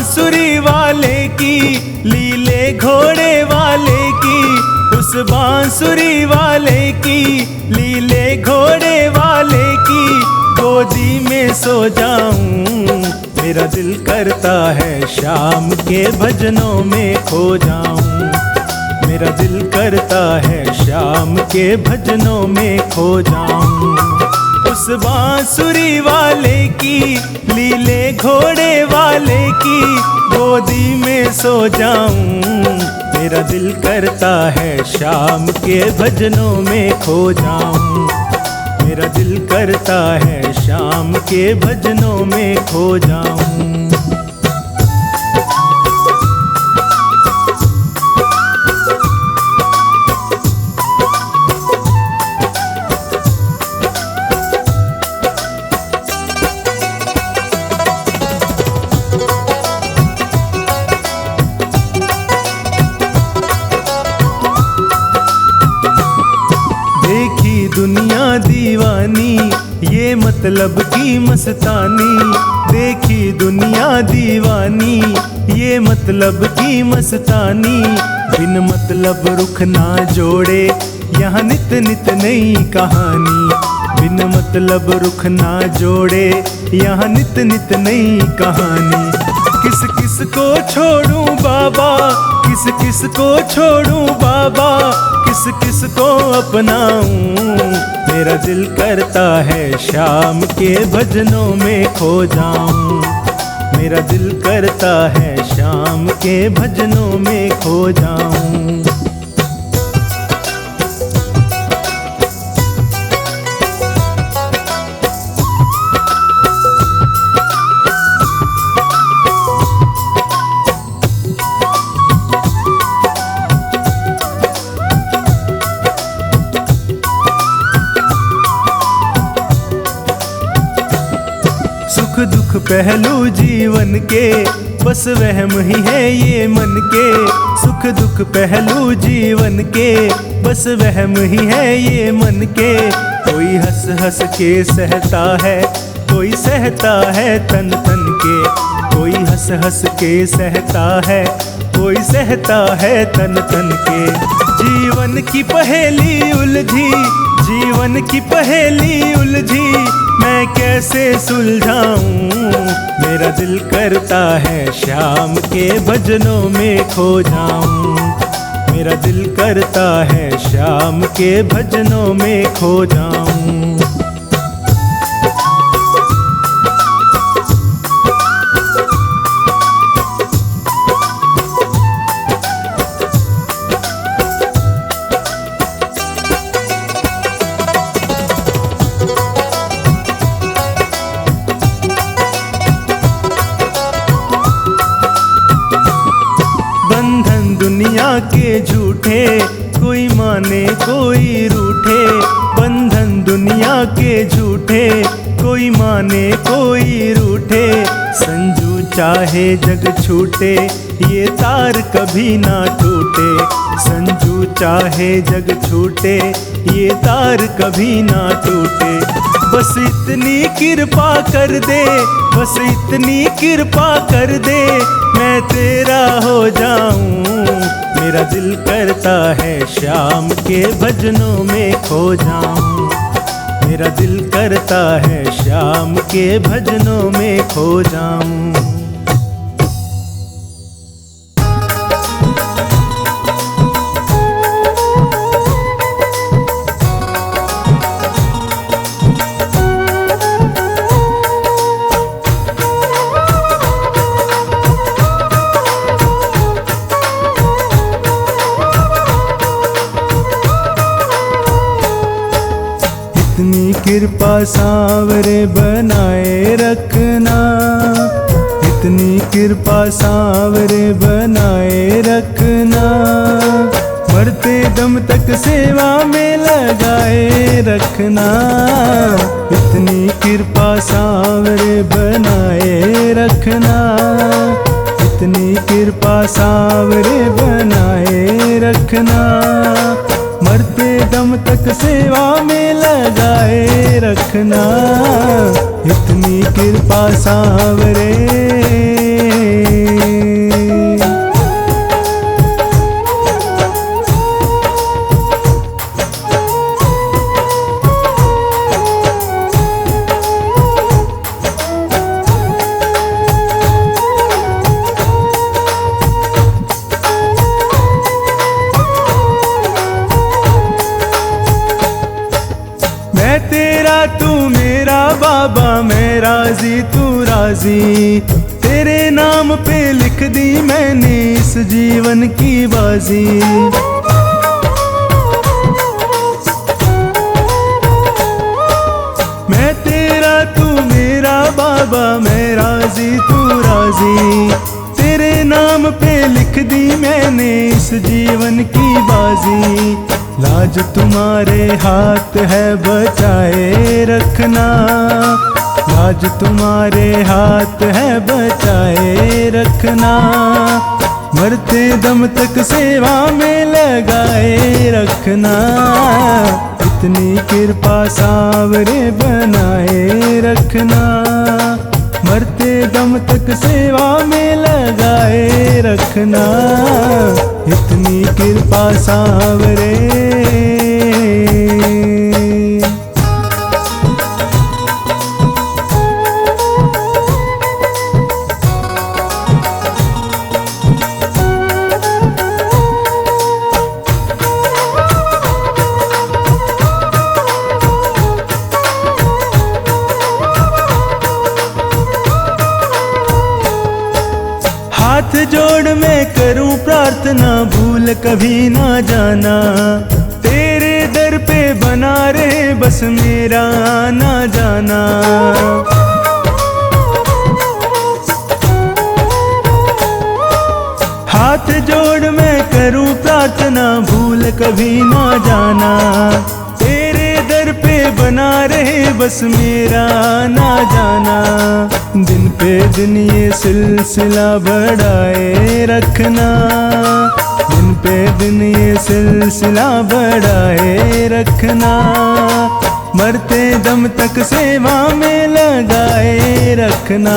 बांसुरी वाले की, लीले घोड़े वाले की, उस बांसुरी वाले की, लीले घोड़े वाले की गोदी में सो जाऊं। मेरा दिल करता है शाम के भजनों में खो जाऊं। मेरा दिल करता है शाम के भजनों में खो जाऊं। उस बांसुरी वाले की, लीले घोड़े वाले की गोदी में सो जाऊं। मेरा दिल करता है शाम के भजनों में खो जाऊं। मेरा दिल करता है शाम के भजनों में खो जाऊं। देखी दुनिया दीवानी, ये मतलब की मस्तानी। देखी दुनिया दीवानी, ये मतलब की मस्तानी। बिन मतलब रुख ना जोड़े, यहाँ नित नित नई कहानी। बिन मतलब रुख ना जोड़े, यहाँ नित नित नई कहानी। किस किस को छोड़ूं बाबा, किस किस को छोड़ूं बाबा, किस किस को अपनाऊं। मेरा दिल करता है शाम के भजनों में खो जाऊं। मेरा दिल करता है शाम के भजनों में खो जाऊं। सुख दुख पहलू जीवन के, बस वहम ही है ये मन के। सुख दुख पहलू जीवन के, बस वहम ही है ये मन के। कोई हंस हंस के सहता है, कोई सहता है तन तन के। कोई हंस हंस के सहता है, कोई सहता है तन तन के। जीवन की पहेली उलझी, जीवन की पहेली उलझी, मैं कैसे सुलझाऊं। मेरा दिल करता है शाम के भजनों में खो जाऊं। मेरा दिल करता है शाम के भजनों में खो जाऊं। बंधन दुनिया के झूठे, कोई माने कोई रूठे। बंधन दुनिया के झूठे, कोई माने कोई रूठे। संजू चाहे जग छूटे, ये तार कभी ना टूटे। संजू चाहे जग छूटे, ये तार कभी ना टूटे। बस इतनी कृपा कर दे, बस इतनी कृपा कर दे, मैं तेरा हो जाऊं। मेरा दिल करता है शाम के भजनों में खो जाऊं। मेरा दिल करता है शाम के भजनों में खो जाऊं। इतनी कृपा सांवरे बनाए रखना, इतनी कृपा सांवरे बनाए रखना। मरते दम तक सेवा में लगाए रखना। इतनी कृपा सांवरे बनाए रखना। इतनी कृपा सांवरे बनाए रखना। मरते दम तक सेवा में लगाए रखना। इतनी कृपा सांवरे। मैं राजी तू राजी, तेरे नाम पे लिख दी मैंने इस जीवन की बाजी। मैं तेरा तू मेरा बाबा, मैं राजी तू राजी, तेरे नाम पे लिख दी मैंने इस जीवन की बाजी। लाज तुम्हारे हाथ है बचाए रखना, लाज तुम्हारे हाथ है बचाए रखना, मरते दम तक सेवा में लगाए रखना। इतनी कृपा सांवरे बनाए रखना, मरते दम तक सेवा में लगाए रखना। इतनी कृपा सांवरे। हाथ जोड़ मैं करूं प्रार्थना, भूल कभी ना जाना, तेरे दर पे बना रहे बस मेरा आना जाना। हाथ जोड़ मैं करूं प्रार्थना, भूल कभी ना जाना, तेरे दर पे बना रहे बस मेरा आना जाना। दिन पे दिन ये सिलसिला बढ़ाए रखना, दिन पे दिन ये सिलसिला बढ़ाए रखना, मरते दम तक सेवा में लगाए रखना।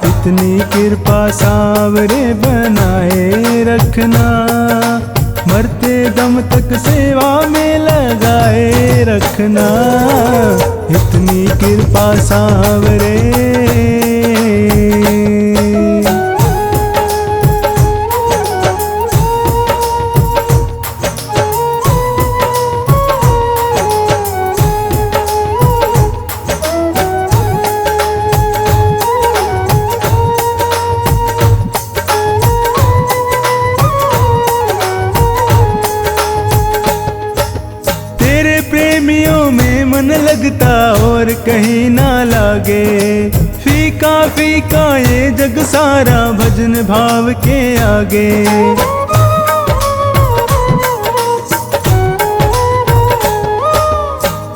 इतनी कृपा सांवरे बनाए रखना, मरते दम तक सेवा में लगाए रखना। इतनी कृपा सांवरे। प्रेमियों में मन लगता और कहीं ना लागे, फीका फीका ये जग सारा भजन भाव के आगे।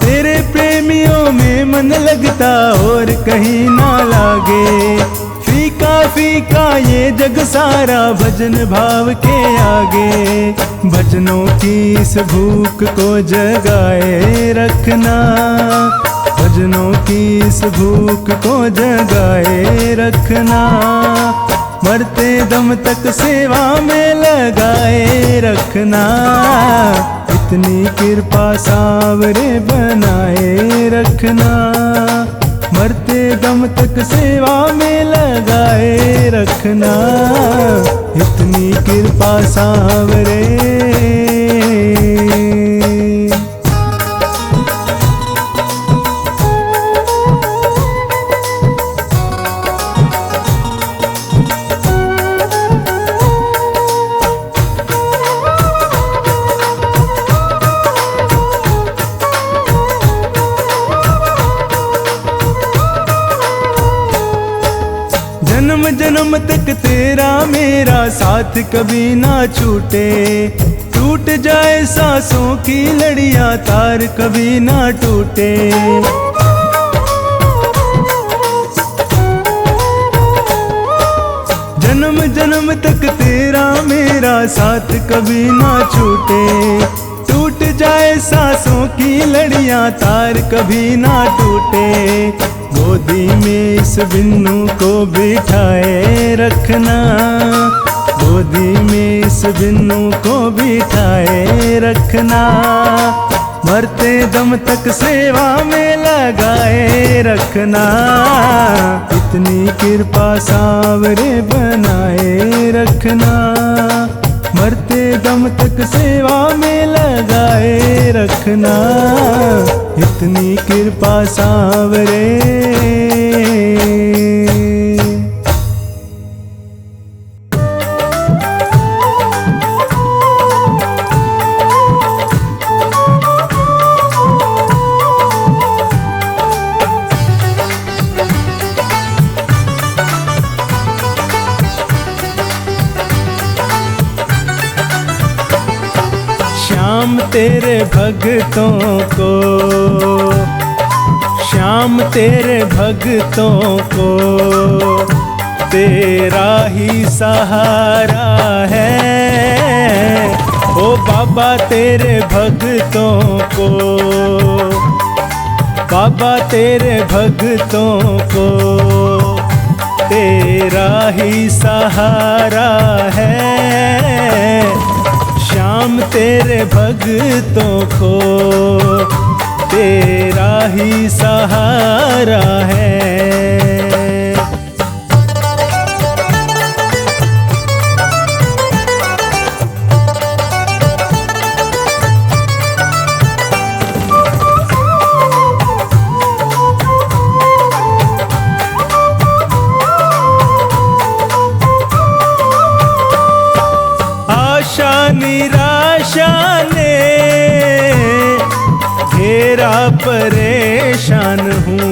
तेरे प्रेमियों में मन लगता और कहीं ना लागे, फीका फीका ये जग सारा भजन भाव के आगे। भजनों की इस भूख को जगाए रखना, भजनों की इस भूख को जगाए रखना, मरते दम तक सेवा में लगाए रखना। इतनी कृपा सांवरे बनाए रखना, मरते दम तक सेवा में लगाए रखना। इतनी कृपा सांवरे। जन्म जन्म तक तेरा मेरा साथ कभी ना छूटे, टूट जाए सांसों की लड़ियां तार कभी ना टूटे। जन्म जन्म तक तेरा मेरा साथ कभी ना छूटे, टूट जाए सांसों की लड़ियां तार कभी ना टूटे। गोदी में इस बिन्नू को बिठाए रखना, गोदी में इस बिन्नू को बिठाए रखना, मरते दम तक सेवा में लगाए रखना। इतनी कृपा सांवरे बनाए रखना, मरते दम तक सेवा में लगाए रखना। इतनी कृपा सांवरे। श्याम तेरे भक्तों को, श्याम तेरे भक्तों को तेरा ही सहारा है। ओ बाबा तेरे भक्तों को, बाबा तेरे भक्तों को तेरा ही सहारा है। श्याम तेरे भक्तों को तेरा ही सहारा है। आशा निराशा ने घेरा, परेशान हूँ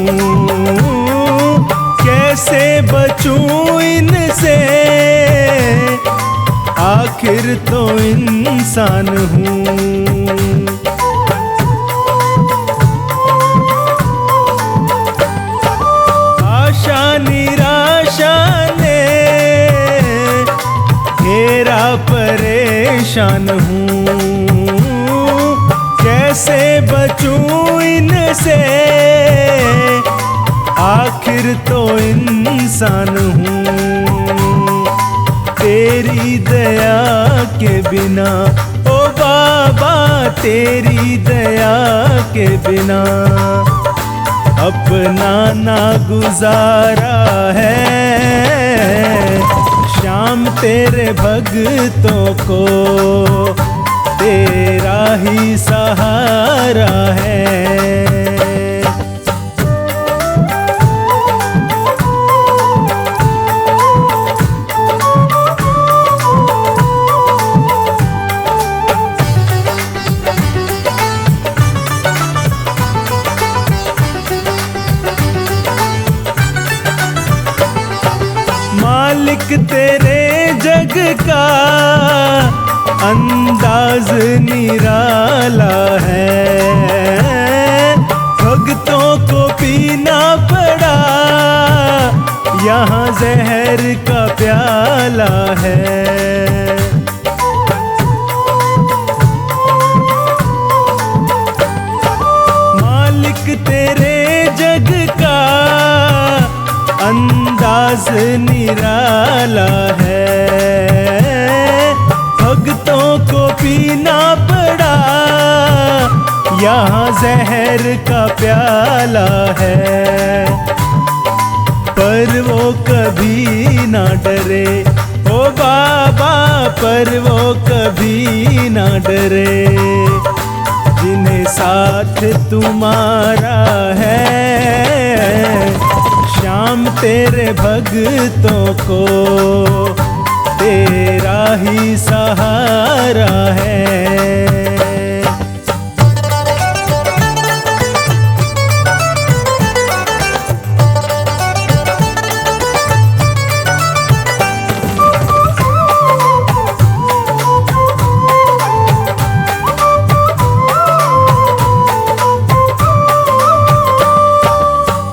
कैसे बचूं इनसे, आखिर तो इंसान हूँ। आशा निराशा ने घेरा, परेशान हूँ कैसे बचूं इनसे, आखिर तो इंसान हूँ। तेरी दया के बिना ओ बाबा, तेरी दया के बिना अपना ना गुजारा है। श्याम तेरे भक्तों को तेरा ही सहारा है। मालिक तेरे जग का अंदाज निराला है, भक्तों को पीना पड़ा यहाँ जहर का प्याला है। मालिक तेरे जग का अंदाज निराला है, भक्तों को पीना पड़ा यहाँ जहर का प्याला है। पर वो कभी ना डरे ओ बाबा, पर वो कभी ना डरे, जिन्हें साथ तुम्हारा है। श्याम तेरे भक्तों को तेरा ही सहारा है।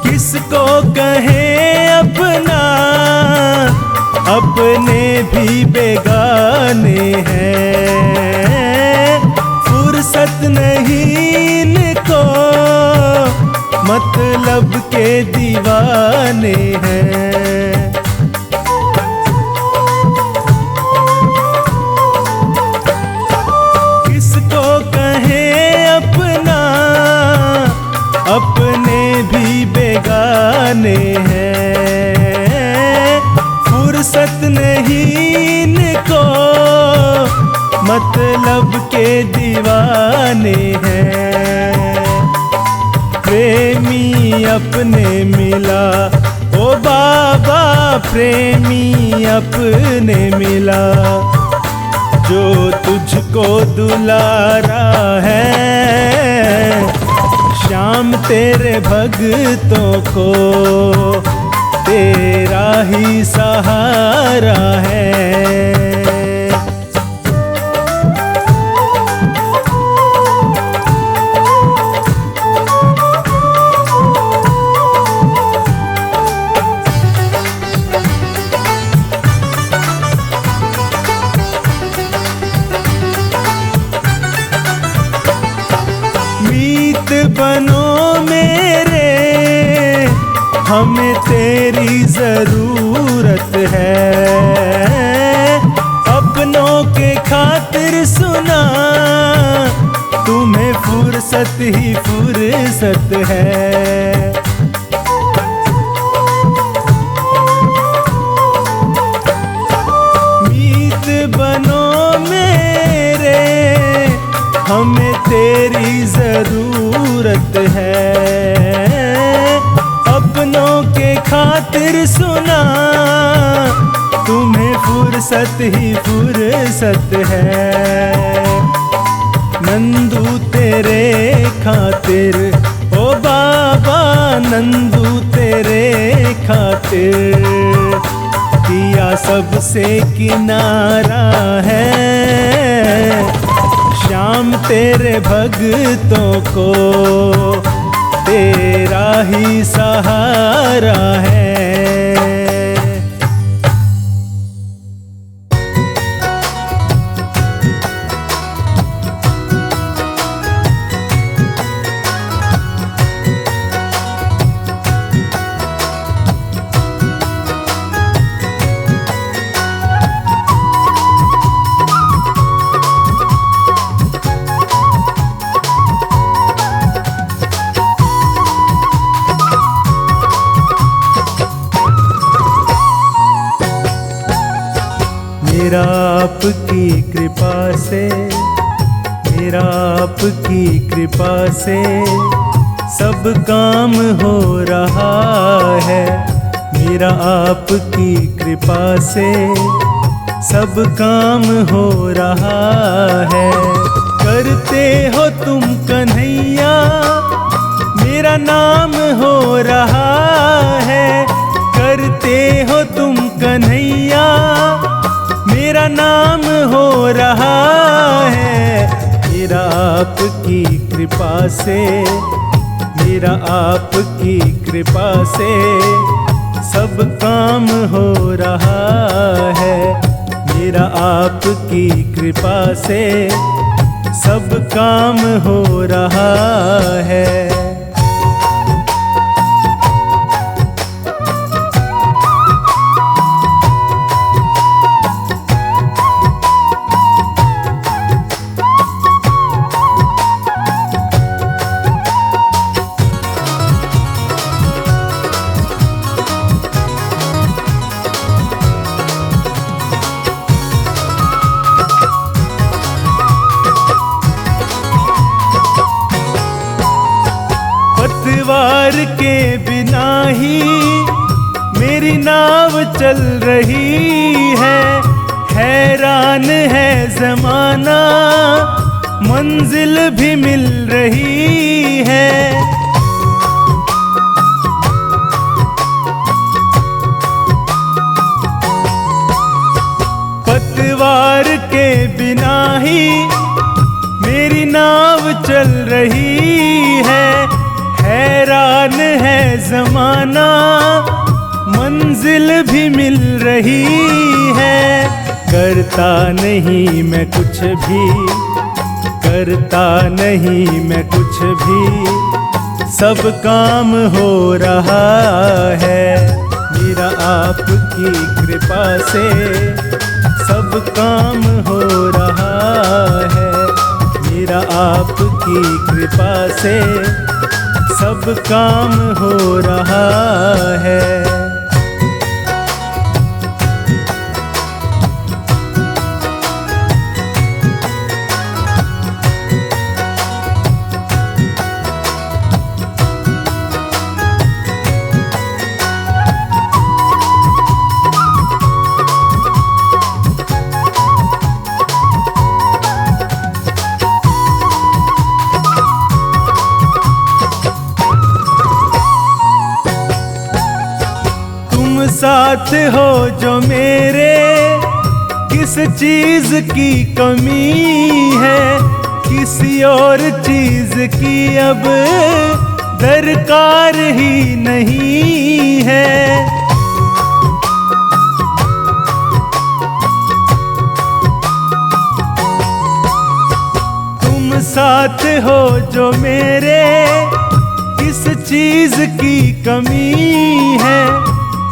किसको कहें अपना, अपने भी बेगाने हैं। फुर्सत नहीं इनको, मतलब के दीवाने हैं। किसको कहें अपना, अपने भी बेगाने हैं। फुर्सत नहीं इनको, मतलब के दीवाने हैं। प्रेमी अपने मिला, ओ बाबा प्रेमी अपने मिला। जो तुझको दुलारा है, श्याम तेरे भक्तों को तेरा ही सहारा है। मीत बनो मेरे, हमें तेरी जरूरत है। अपनों के खातिर सुना, तुम्हें फुर्सत ही फुर्सत है। मीत बनो मेरे, हमें तेरी जरूरत है। अपनों के खातिर सुना, तुम्हें फुर्सत ही फुर्सत है। नंदू तेरे खातिर, ओ बाबा नंदू तेरे खातिर, किया सबसे किनारा है। श्याम तेरे भक्तों को तेरा ही सहारा है। मेरा आपकी कृपा से, मेरा आपकी कृपा से सब काम हो रहा है। मेरा आपकी कृपा से सब काम हो रहा है। करते हो तुम कन्हैया, मेरा नाम हो रहा है। करते हो तुम कन्हैया, मेरा नाम हो रहा है। मेरा आपकी कृपा से, मेरा आपकी कृपा से सब काम हो रहा है। मेरा आपकी कृपा से सब काम हो रहा है। पतवार के बिना ही मेरी नाव चल रही है। हैरान है ज़माना, मंजिल भी मिल रही है। पतवार के बिना ही मेरी नाव चल रही है। हैरान है ज़माना, मंजिल भी मिल रही है। करता नहीं मैं कुछ भी, करता नहीं मैं कुछ भी, सब काम हो रहा है। मेरा आपकी कृपा से सब काम हो रहा है। मेरा आपकी कृपा से सब काम हो रहा है। साथ हो जो मेरे, किस चीज की कमी है, किसी और चीज की अब दरकार ही नहीं है। तुम साथ हो जो मेरे, किस चीज की कमी है,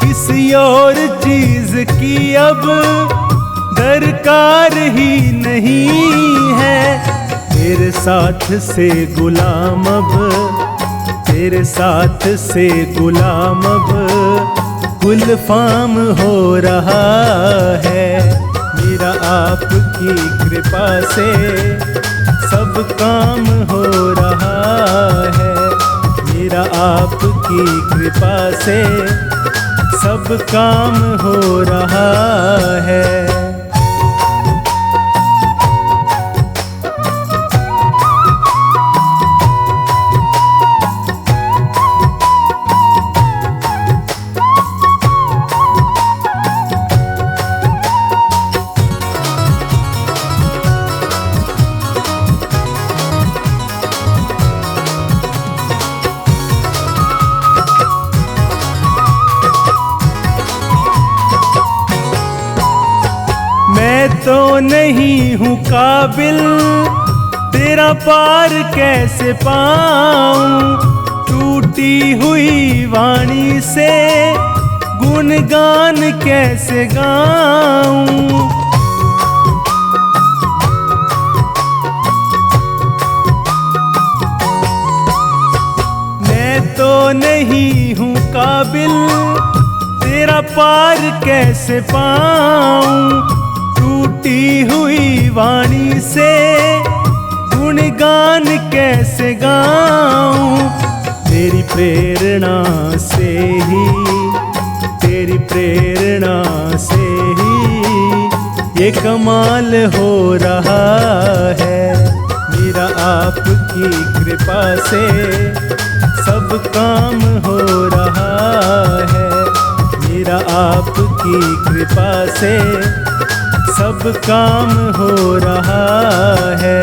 किसी और चीज की अब दरकार ही नहीं है। तेरे साथ से गुलाम अब, तेरे साथ से गुलाम अब गुलफाम हो रहा है। मेरा आपकी कृपा से सब काम हो रहा है। मेरा आपकी कृपा से सब काम हो रहा है। मैं तो नहीं हूँ काबिल, तेरा पार कैसे पाऊं। टूटी हुई वाणी से गुणगान कैसे गाऊं। मैं तो नहीं हूँ काबिल, तेरा पार कैसे पाऊं। टूटी हुई वाणी से गुणगान कैसे गाऊं। तेरी प्रेरणा से ही, तेरी प्रेरणा से ही ये कमाल हो रहा है। मेरा आपकी कृपा से सब काम हो रहा है। मेरा आपकी कृपा से सब काम हो रहा है।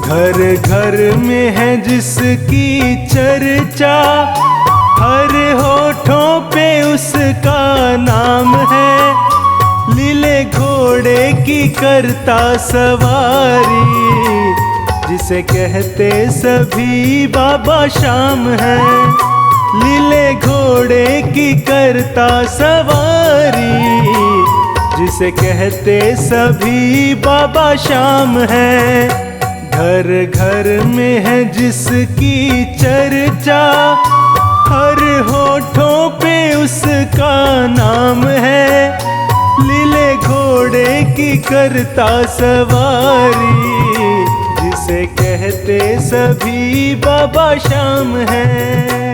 घर घर में है जिसकी चर्चा, हर होठों पे उसका नाम है। लीले घोड़े की करता सवारी, जिसे कहते सभी बाबा शाम है। लीले घोड़े की करता सवारी, जिसे कहते सभी बाबा शाम है। घर घर में है जिसकी चर्चा, हर होठों पे उसका नाम है। लीले घोड़े की करता सवारी, जिसे कहते सभी बाबा शाम है।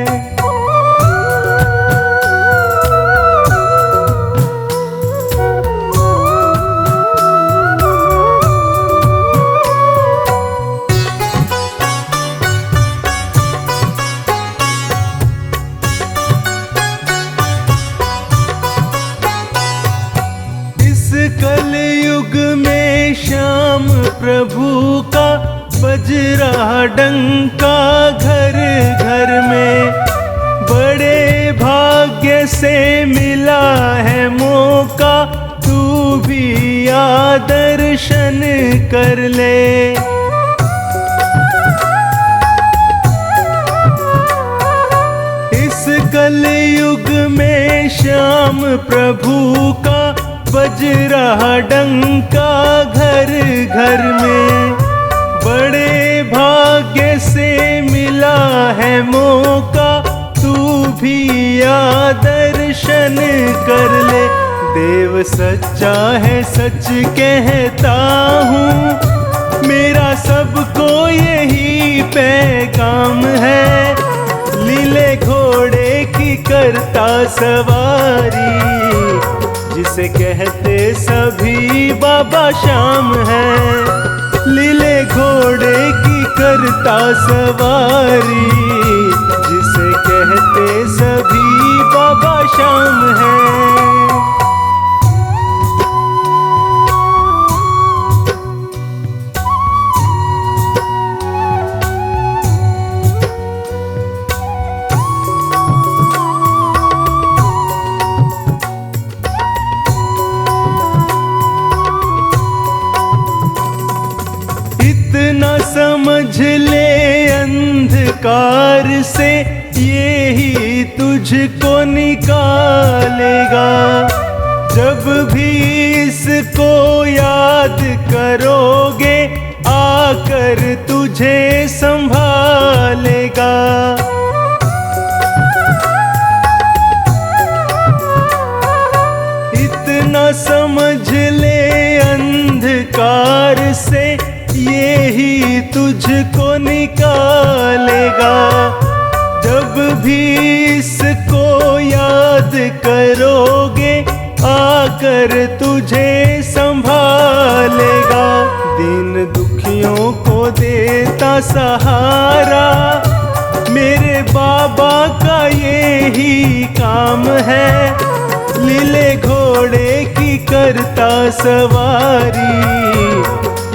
कलयुग में श्याम प्रभु का बज रहा डंका घर घर में। बड़े भाग्य से मिला है मौका, तू भी आ दर्शन कर ले। इस कलयुग में श्याम प्रभु का बज रहा डंका घर घर में। बड़े भाग्य से मिला है मौका, तू भी आ दर्शन कर ले। देव सच्चा है सच कहता हूँ, मेरा सबको यही पैगाम है, लीले घोड़े की करता सवारी, जिसे कहते सभी बाबा श्याम है। लीले घोड़े की करता सवारी, जिसे कहते सभी बाबा श्याम है। इतना समझ ले अंधकार से, ये ही तुझको निकालेगा। जब भी इसको याद करोगे, आकर तुझे संभालेगा। इतना समझ ले अंधकार से, ये ही तुझको निकालेगा। जब भी इसको याद करोगे, आकर तुझे संभालेगा। दीन दुखियों को देता सहारा, मेरे बाबा का ये ही काम है। लीले घोड़े की करता सवारी,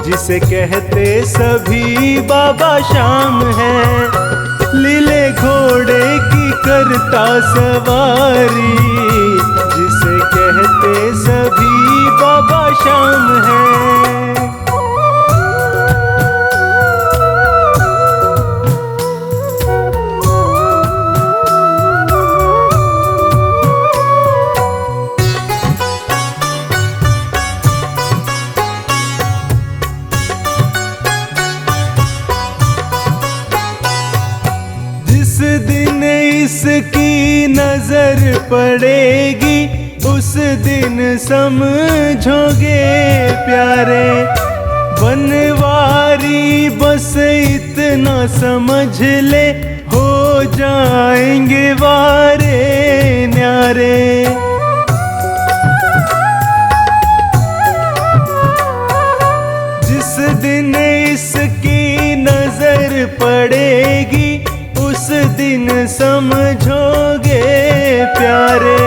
जिसे कहते सभी बाबा श्याम है। लीले घोड़े की करता सवारी, जिसे कहते सभी बाबा श्याम है। दिन इसकी नजर पड़ेगी, उस दिन समझोगे प्यारे। बनवारी बस इतना समझ ले, हो जाएंगे वारे न्यारे। जिस दिन इसकी नजर पड़ेगी, उस दिन समझोगे प्यारे।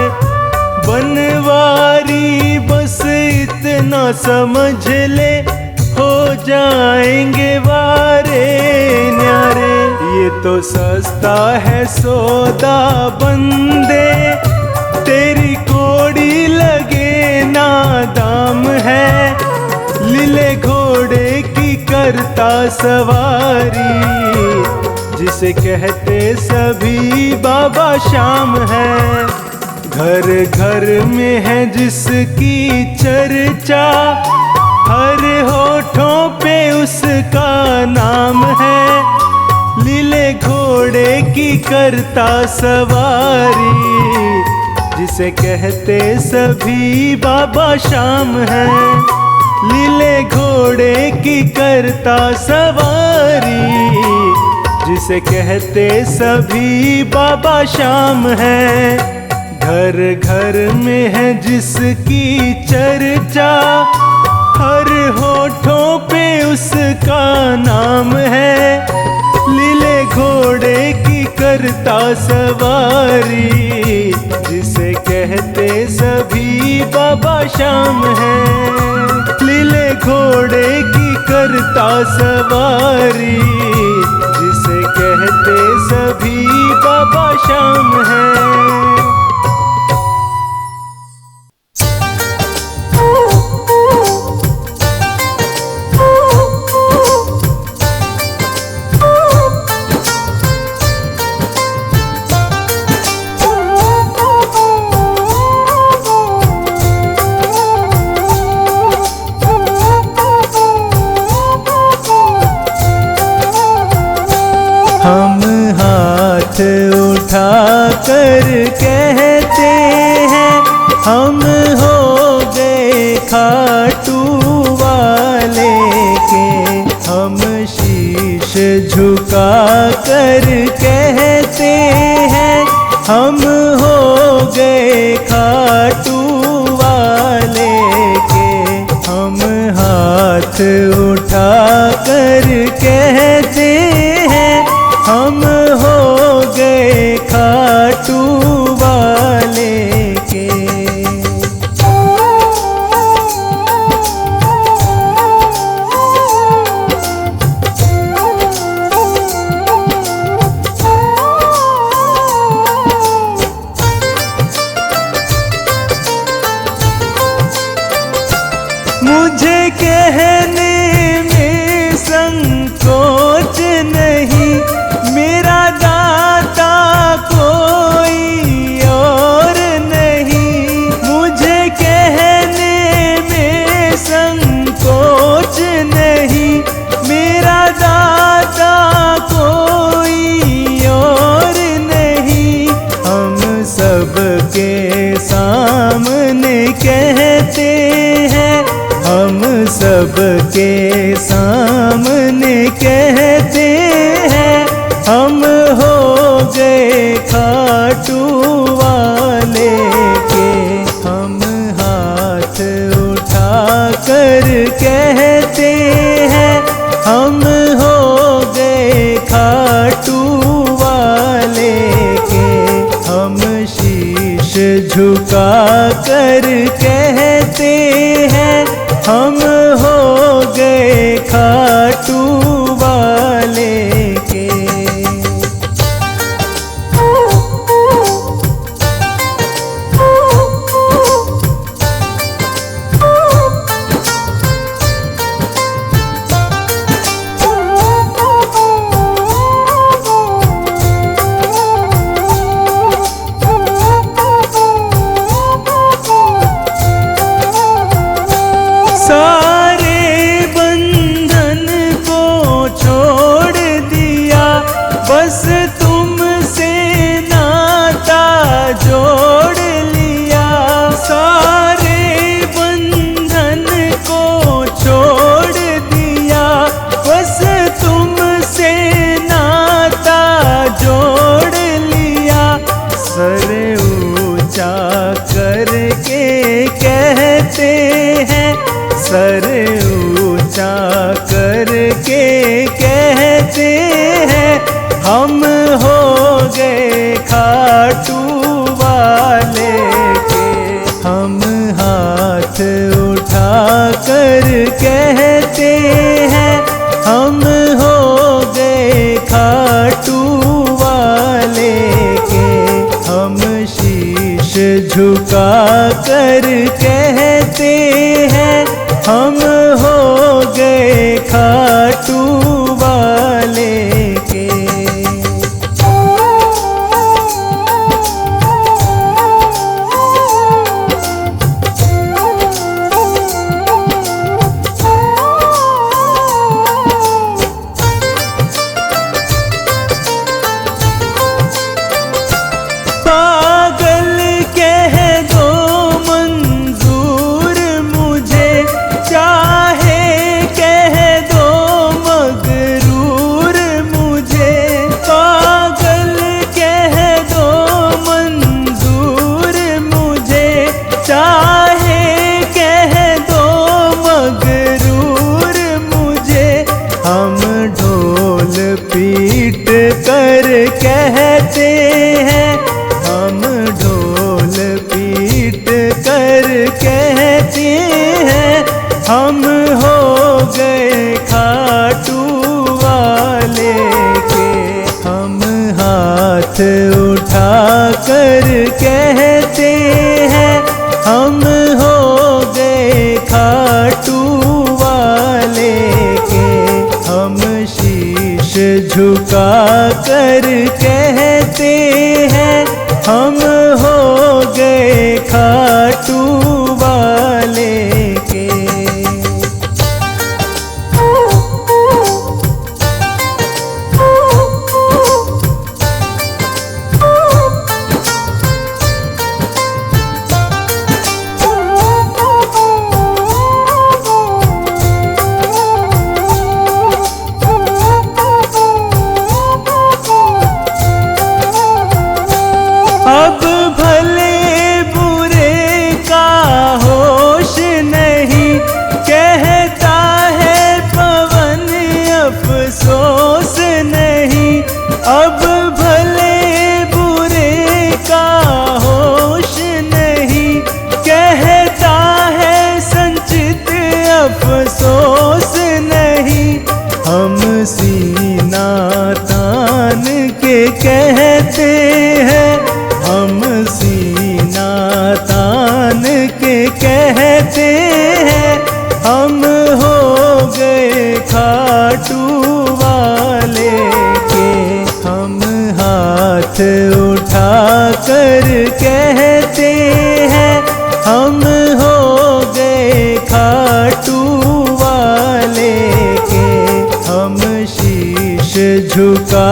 बनवारी बस इतना समझ ले, हो जाएंगे वारे न्यारे। ये तो सस्ता है सौदा बंदे, तेरी कोड़ी लगे ना दाम है। लीले घोड़े की करता सवारी, जिसे कहते सभी बाबा श्याम है। घर घर में है जिसकी चर्चा, हर होठों पे उसका नाम है। लीले घोड़े की करता सवारी, जिसे कहते सभी बाबा श्याम है। लीले घोड़े की करता सवारी, जिसे कहते सभी बाबा श्याम है। घर घर में है जिसकी चर्चा, हर होठों पे उसका नाम है। लीले घोड़े की करता सवारी, जिसे कहते सभी बाबा श्याम है। लीले घोड़े की करता सवारी, जिसे कहते सभी बाबा श्याम है। हम हाथ उठा कर कहते हैं, हम हो गए खाटू वाले के। हम शीश झुका कर कहते हैं हम हो गए खाटू वाले के। हम हाथ उठा कर कहते हैं हम हो गए खाटू वाले के। मुझे कहने में संकोच नहीं, मेरा दाता कोई और नहीं। मुझे कहने में संकोच नहीं, मेरा दाता कोई और नहीं। हम सबके सामने कहते हैं, हम सबके सामने कहते हैं हम हो गए खाटू वाले के। हम हाथ उठा कर कहते हैं हम हो गए खाटू वाले के। हम शीश झुका कर कहते हैं हम हो गए खाटू वाले के। सारे बंधन को छोड़ दिया, बस तुमसे नाता जोड़ लिया। सारे बंधन को छोड़ दिया, बस तुमसे नाता जोड़ लिया। सर ऊंचा करके कहते हैं, सर ऊंचा करके कहते हैं हम हो गए खाटू वाले के। हम हाथ उठा कर कहते हैं हम हो गए खाटू वाले के। हम शीश झुका कर कहते हैं हम हो गए खाटू वाले के। पागल कह दो मंजूर मुझे, चाहे कह दो मगरूर मुझे। पागल कह दो मंजूर मुझे, चाहे कह दो मगरूर मुझे। हम ढोल पीट कर कहते हैं, हम ढोल पीट कर कहते हैं हम हो गए खाटू वाले के। हम हाथ उठा कर कहते हैं हम हो गए खाटू वाले के। हम शीश झुका कर कहते हैं हम हो गए खाटू वाले के। अब भले बुरे का होश नहीं, कहता है संचित अफसोस नहीं। हम सीना तान के कहते हैं, हम सीना तान के कहते हैं, हम हो गए खाटू वाले के। हम हाथ उठा कर कहते हैं, हम हो गए खाटू वाले के। हम शीश झुका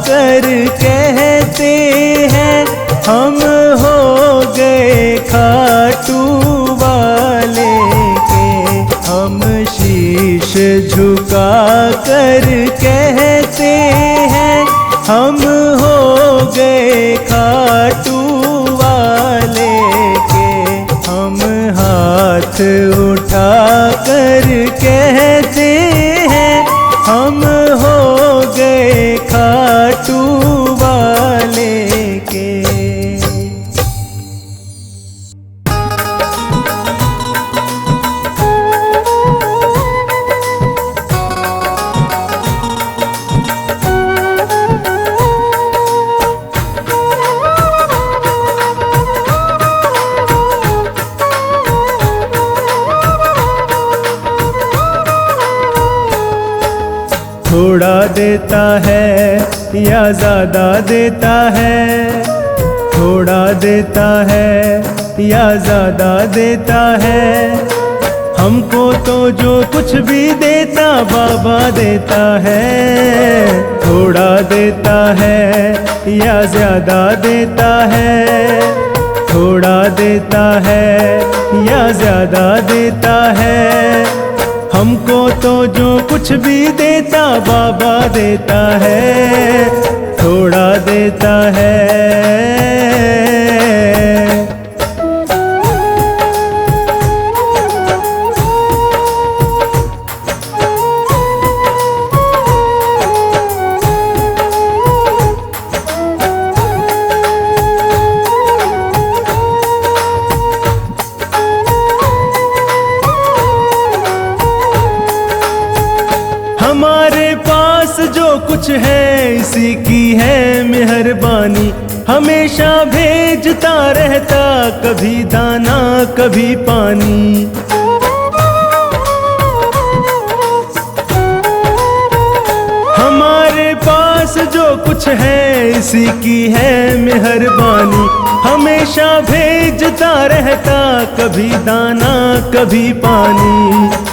कर कहते हैं, हम हो गए खाटू वाले के। हम शीश झुका कर कहते हैं, हम हो गए खाटू वाले के। हम हाथ उठा कर कहते हैं, हम हो गए खाटू वाले के। थोड़ा देता है या ज़्यादा देता है, थोड़ा देता है या ज़्यादा देता है। हमको तो जो कुछ भी देता बाबा देता है। थोड़ा देता है या ज़्यादा देता है, थोड़ा देता है या ज़्यादा देता है। हमको तो जो कुछ भी देता बाबा देता है, थोड़ा देता है। हमारे पास जो कुछ है इसी की है मेहरबानी। हमेशा भेजता रहता, कभी दाना कभी पानी। हमारे पास जो कुछ है इसी की है मेहरबानी। हमेशा भेजता रहता, कभी दाना कभी पानी।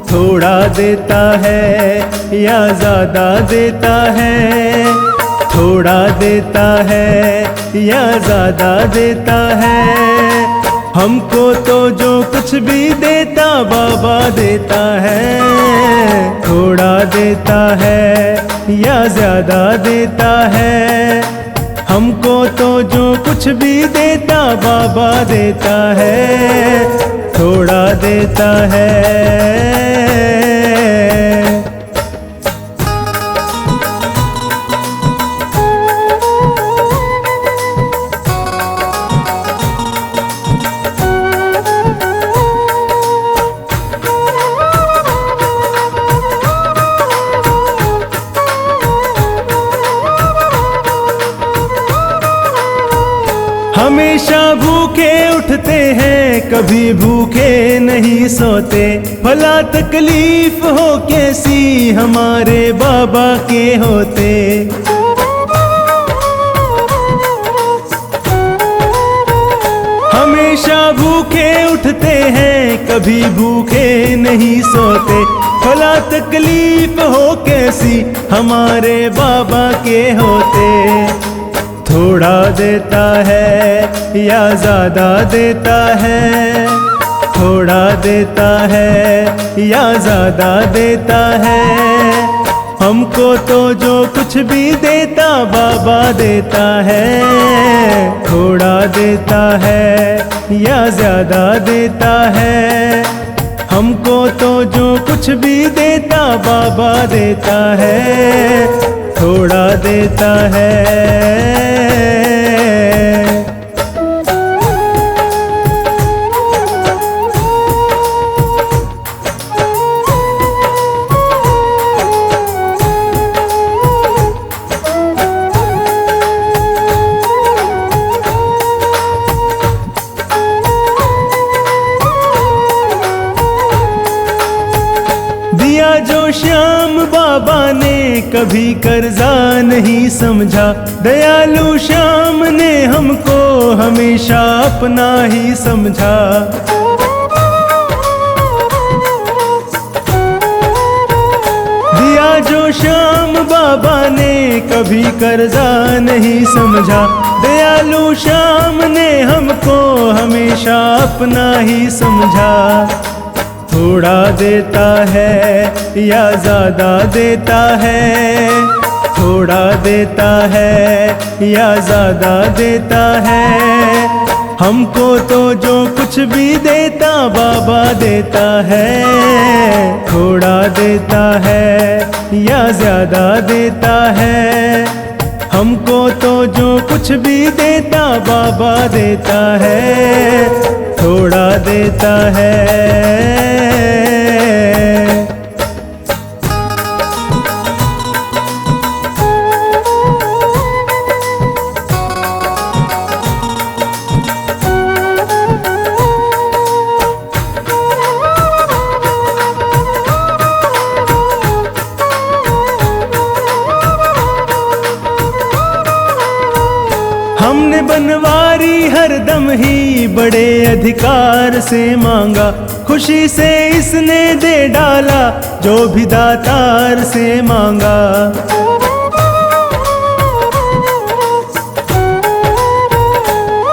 थोड़ा देता है या ज़्यादा देता है, थोड़ा देता है या ज़्यादा देता है। हमको तो जो कुछ भी देता बाबा देता है। थोड़ा देता है या ज़्यादा देता है। हमको तो जो कुछ भी देता बाबा देता है। थोड़ा देता है। हमेशा भूखे उठते हैं, कभी भूखे नहीं सोते। भला तकलीफ हो कैसी हमारे बाबा के होते। हमेशा भूखे उठते हैं, कभी भूखे नहीं सोते। भला तकलीफ हो कैसी हमारे बाबा के होते। थोड़ा देता है या ज़्यादा देता है, थोड़ा देता है या ज़्यादा देता है। हमको तो जो कुछ भी देता बाबा देता है। थोड़ा देता है या ज़्यादा देता है। हमको तो जो कुछ भी देता बाबा देता है। थोड़ा देता है। दिया जो श्याम बाबा ने कभी कर्जा नहीं समझा, दयालु श्याम ने हमको हमेशा अपना ही समझा। दिया जो श्याम बाबा ने कभी कर्जा नहीं समझा, दयालु श्याम ने हमको हमेशा अपना ही समझा। थोड़ा देता है या ज्यादा देता है, थोड़ा देता है या ज्यादा देता है, हमको तो जो कुछ भी देता बाबा देता है। थोड़ा देता है या ज्यादा देता है, हमको तो जो कुछ भी देता बाबा देता है। थोड़ा देता है। हमने बनवारी हरदम ही बड़े अधिकार से मांगा, खुशी से इसने दे डाला जो भी दातार से मांगा।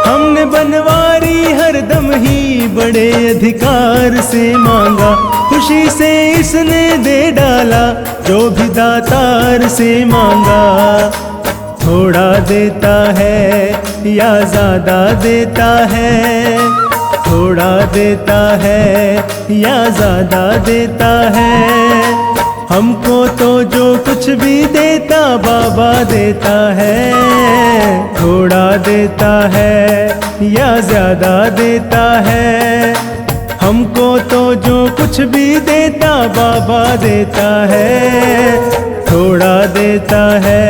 हमने बनवारी हरदम ही बड़े अधिकार से मांगा, खुशी से इसने दे डाला जो भी दातार से मांगा। थोड़ा देता है या ज्यादा देता है, थोड़ा देता है या ज्यादा देता है, हमको तो जो कुछ भी देता बाबा देता है। थोड़ा देता है या ज्यादा देता है, हमको तो जो कुछ भी देता बाबा देता है। थोड़ा देता है।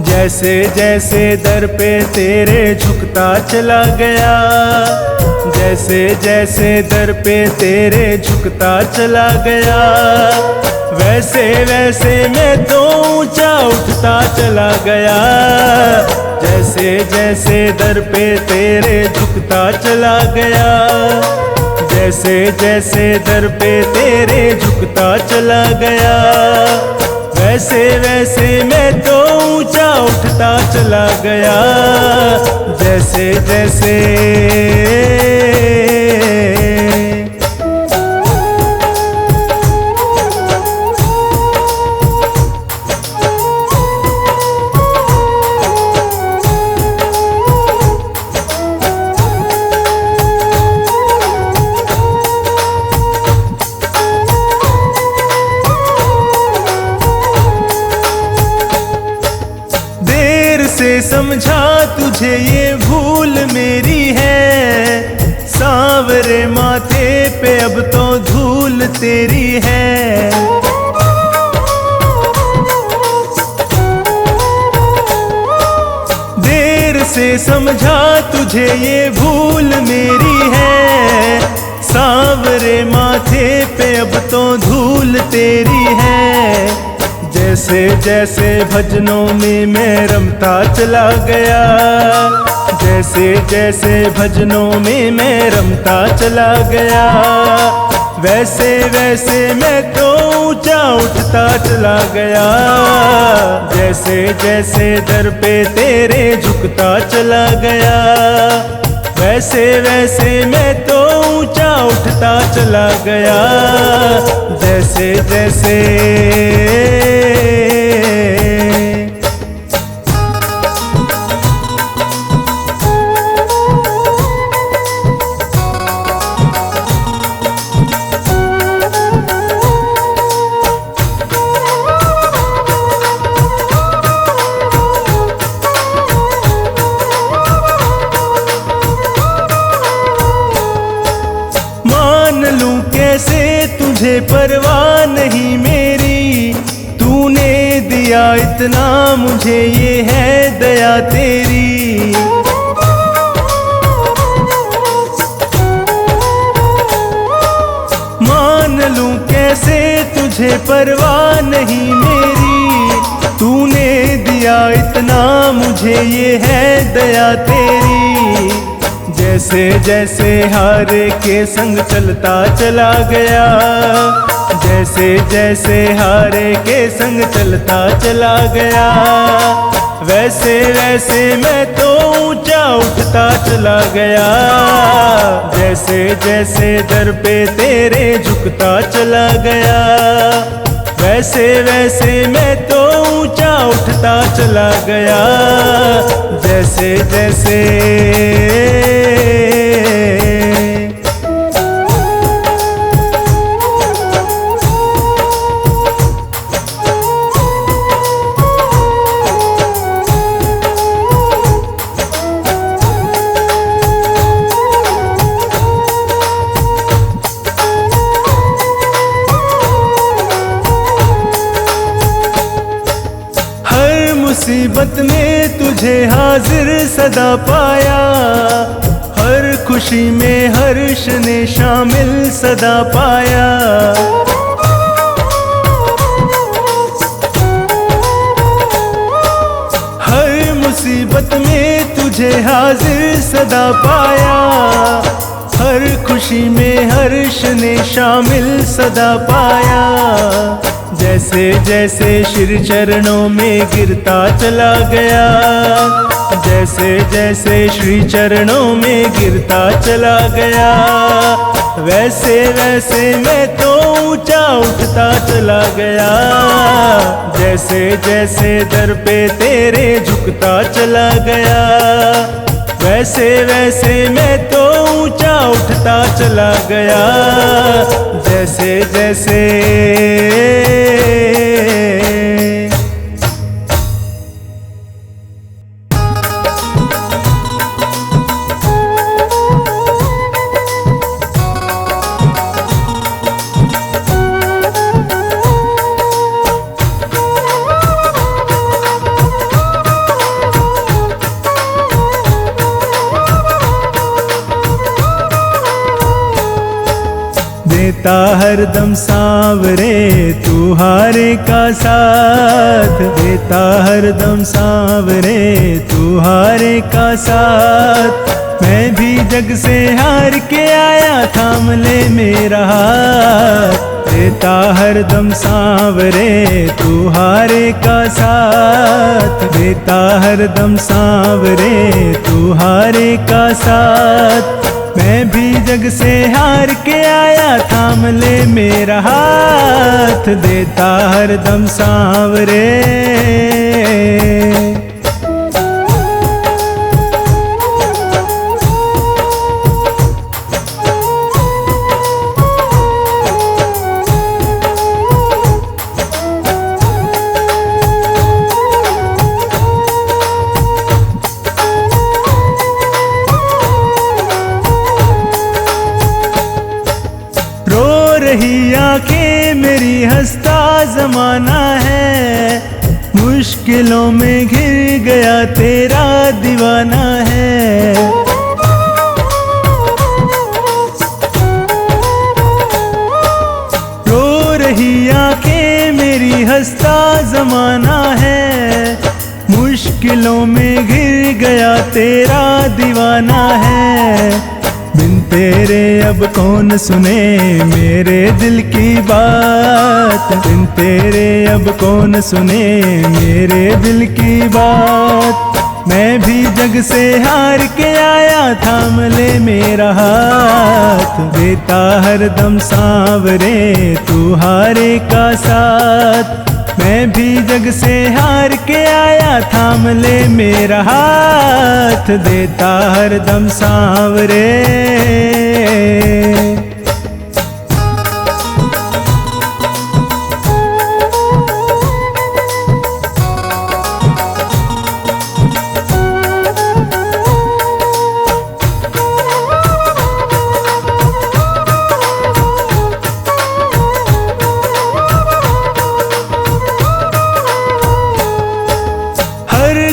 जैसे जैसे दर पे तेरे झुकता चला गया, जैसे जैसे दर पे तेरे झुकता चला गया, वैसे वैसे मैं तो ऊंचा उठता चला गया। जैसे जैसे दर पे तेरे झुकता चला गया, जैसे जैसे दर पे तेरे झुकता चला गया, वैसे वैसे मैं तो ऊंचा उठता चला गया। जैसे जैसे समझा तुझे ये भूल मेरी है, सांवरे माथे पे अब तो धूल तेरी है। देर से समझा तुझे ये भूल मेरी है, सांवरे माथे पे अब तो धूल तेरी है। जैसे जैसे भजनों में मैं रमता चला गया, जैसे जैसे भजनों में मैं रमता चला गया, वैसे वैसे मैं तो ऊंचा उठता चला गया, जैसे जैसे दर पे तेरे झुकता चला गया। वैसे वैसे मैं तो ऊंचा उठता चला गया, जैसे जैसे कैसे तुझे परवाह नहीं मेरी, तूने दिया इतना मुझे, ये है दया तेरी। मान लूं कैसे तुझे परवाह नहीं मेरी, तूने दिया इतना मुझे, ये है दया तेरी। जैसे जैसे हारे के संग चलता चला गया, जैसे जैसे हारे के संग चलता चला गया, वैसे वैसे मैं तो ऊंचा उठता चला गया, जैसे जैसे दर पे तेरे झुकता चला गया। वैसे वैसे मैं तो ऊंचा उठता चला गया, जैसे जैसे मुसीबत में तुझे हाजिर सदा पाया, हर खुशी में हर्ष ने शामिल सदा पाया। हर मुसीबत में तुझे हाजिर सदा पाया, हर खुशी में हर्ष ने शामिल सदा पाया। जैसे जैसे श्री चरणों में गिरता चला गया, जैसे जैसे श्री चरणों में गिरता चला गया, वैसे वैसे मैं तो ऊंचा उठता चला गया, जैसे जैसे दर पे तेरे झुकता चला गया। वैसे वैसे मैं तो ऊंचा उठता चला गया, जैसे जैसे देता हरदम सांवरे तू हारे का साथ, देता हरदम सांवरे तू हारे का साथ। मैं भी जग से हार के आया, थाम ले मेरा हाथ, देता हरदम सांवरे तू हारे का साथ, देता हरदम सांवरे तू हारे का साथ। मैं भी जग से हार के आया, थाम ले मेरा हाथ, देता हरदम सांवरे। रही आंखें मेरी हंसता जमाना है, मुश्किलों में घिर गया तेरा दीवाना है। रो रही आंखें मेरी हंसता जमाना है, मुश्किलों में घिर गया तेरा दीवाना है। बिन तेरे अब कौन सुने मेरे दिल की बात, बिन तेरे अब कौन सुने मेरे दिल की बात। मैं भी जग से हार के आया, थाम ले मेरा हाथ, देता हरदम सांवरे तू हारे का साथ। मैं भी जग से हार के आया, थाम ले मेरा हाथ, देता हरदम सांवरे।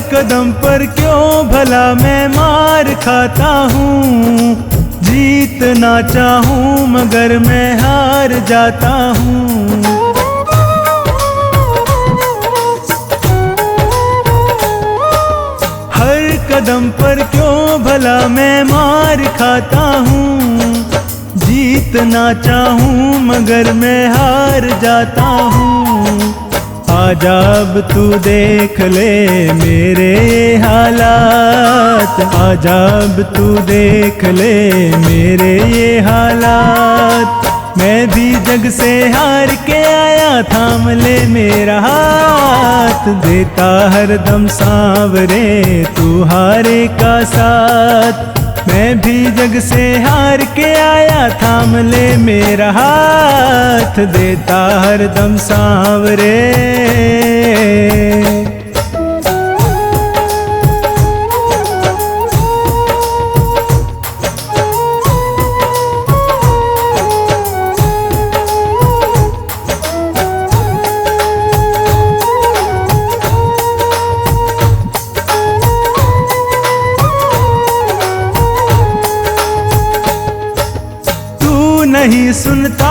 कदम पर क्यों भला मैं मार खाता हूँ, जीतना चाहूँ मगर मैं हार जाता हूँ। हर कदम पर क्यों भला मैं मार खाता हूँ, जीतना चाहूँ मगर मैं हार जाता हूँ। आजा अब तू देख ले मेरे हालात, आजा अब तू देख ले मेरे ये हालात। मैं भी जग से हार के आया, थाम ले मेरा हाथ, देता हरदम सांवरे तू हारे का साथ। मैं भी जग से हार के आया, थाम ले मेरा हाथ, देता हरदम सांवरे। नहीं सुनता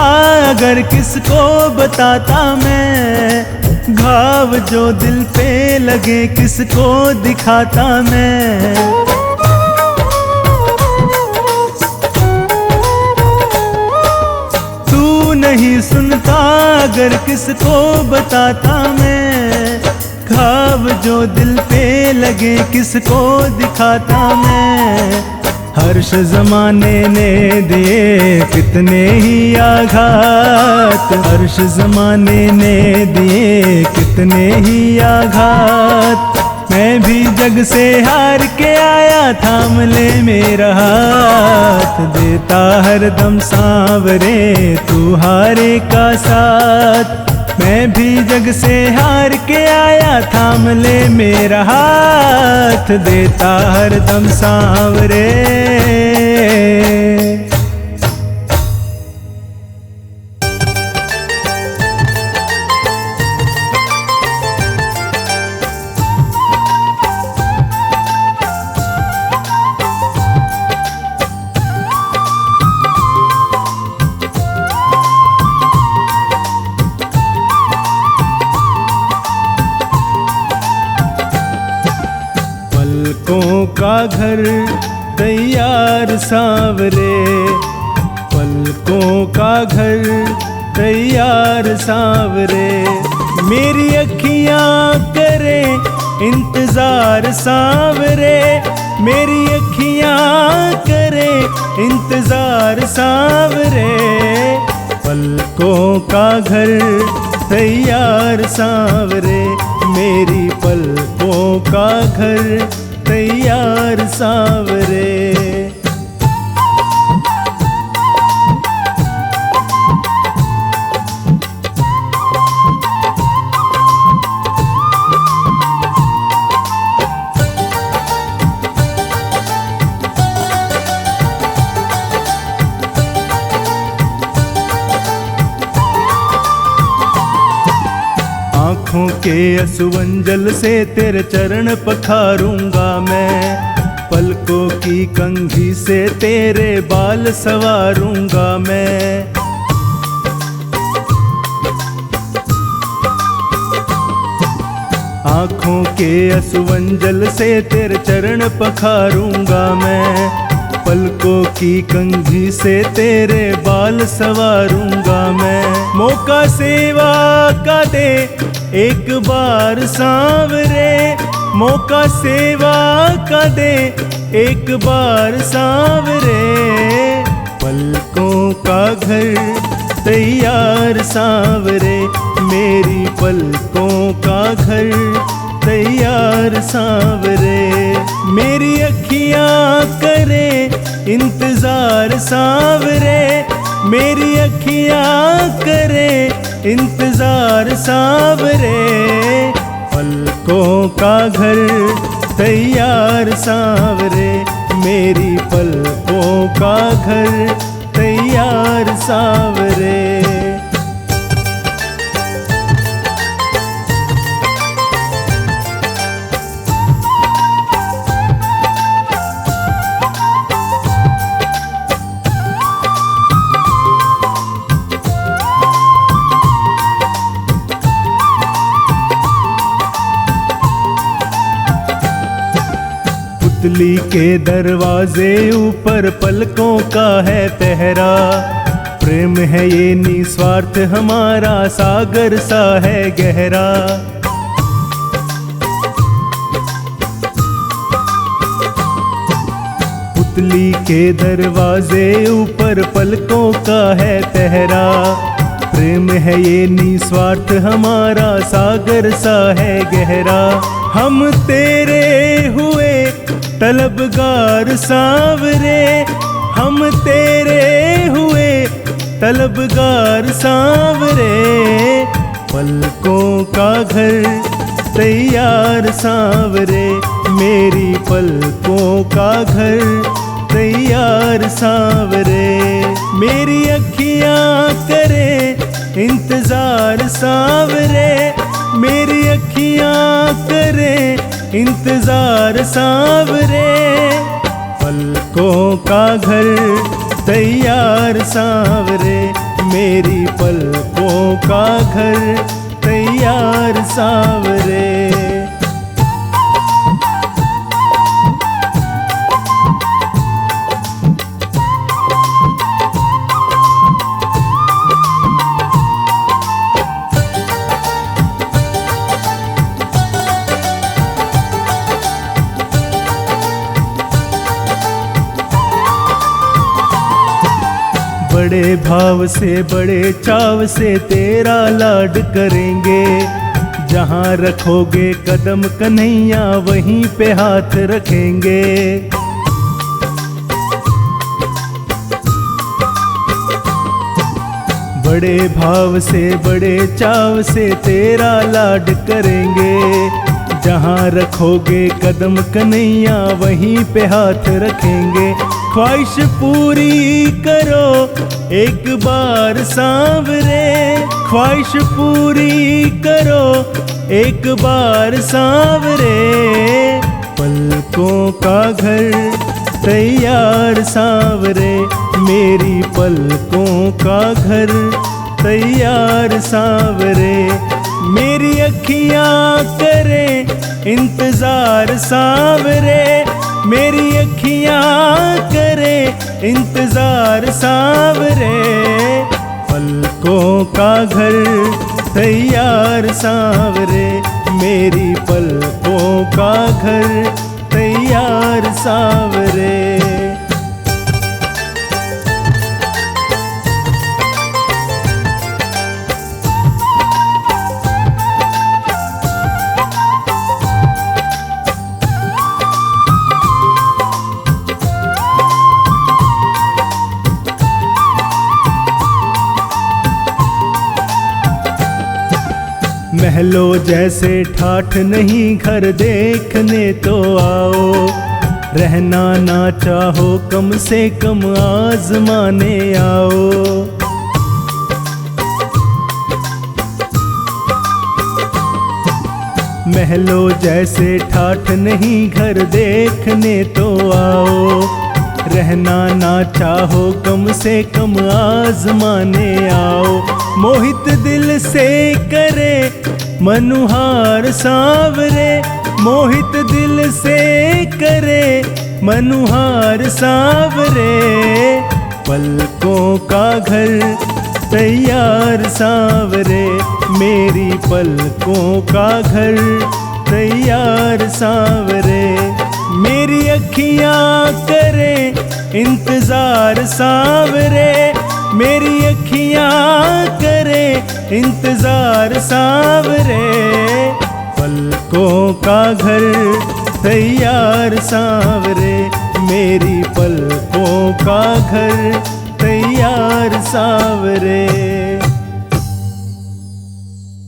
अगर किसको बताता मैं, घाव जो दिल पे लगे किसको दिखाता मैं। तू नहीं सुनता अगर किसको बताता मैं, घाव जो दिल पे लगे किसको दिखाता मैं। हर्ष जमाने ने दिए कितने ही आघात, हर्ष जमाने ने दिए कितने ही आघात। मैं भी जग से हार के आया, थाम ले मेरा हाथ, देता हरदम सांवरे तू हारे का साथ। मैं भी जग से हार के आया, थाम ले मेरा हाथ, देता हरदम सांवरे। पलकों का घर तैयार सांवरे, पलकों का घर तैयार सांवरे। मेरी अखियाँ करे इंतजार सांवरे, मेरी अखियाँ करे इंतजार सांवरे। पलकों का घर तैयार सांवरे, मेरी पलकों का घर तैयार सांवरे। आँखों के असुवंजल से तेरे चरण पखारूंगा मैं, पलकों की कंघी से तेरे बाल संवारूंगा मैं। आँखों के असुवंजल से तेरे चरण पखारूंगा मैं, पलकों की कंघी से तेरे बाल संवारूंगा मैं। मौका सेवा का दे एक बार सांवरे, मौका सेवा का दे एक बार सांवरे। पलकों का घर तैयार सांवरे, मेरी पलकों का घर तैयार सांवरे। मेरी अखियाँ करे इंतजार सांवरे, मेरी अखियाँ करे इंतजार सांवरे। पलकों का घर तैयार सांवरे, मेरी पलकों का घर तैयार सांवरे। पुतली के दरवाजे ऊपर पलकों का है पहरा, प्रेम है ये निस्वार्थ हमारा सागर सा है गहरा। पुतली के दरवाजे ऊपर पलकों का है पहरा, प्रेम है ये निस्वार्थ हमारा सागर सा है गहरा। हम तेरे हुए तलबगार सांवरे, हम तेरे हुए तलबगार सांवरे। पलकों का घर तैयार सांवरे, मेरी पलकों का घर तैयार सांवरे। मेरी अखियाँ करे इंतजार सांवरे, मेरी अखियाँ करे इंतजार सांवरे। पलकों का घर तैयार सांवरे, मेरी पलकों का घर तैयार सांवरे। बड़े भाव से बड़े चाव से तेरा लाड करेंगे, जहाँ रखोगे कदम कन्हैया वहीं पे हाथ रखेंगे। बड़े भाव से बड़े चाव से तेरा लाड करेंगे, जहाँ रखोगे कदम कन्हैया वहीं पे हाथ रखेंगे। ख्वाहिश पूरी करो एक बार सांवरे, ख्वाहिश पूरी करो एक बार सांवरे। पलकों का घर तैयार सांवरे, मेरी पलकों का घर तैयार सांवरे। मेरी अखियाँ करे इंतजार सांवरे, मेरी अखियाँ करे इंतजार सांवरे। पलकों का घर तैयार सांवरे, मेरी पलकों का घर तैयार सांवरे। महलों जैसे ठाठ नहीं घर देखने तो आओ, रहना ना चाहो कम से कम आजमाने आओ। महलों जैसे ठाठ नहीं घर देखने तो आओ, रहना ना चाहो कम से कम आजमाने आओ। मोहित दिल से करे मनुहार सांवरे, मोहित दिल से करे मनुहार सांवरे, पलकों का घर तैयार सांवरे, मेरी पलकों का घर तैयार सांवरे। मेरी अखियाँ करे इंतजार सांवरे, मेरी अखियाँ करे इंतजार सांवरे, पलकों का घर तैयार सांवरे, मेरी पलकों का घर तैयार सांवरे।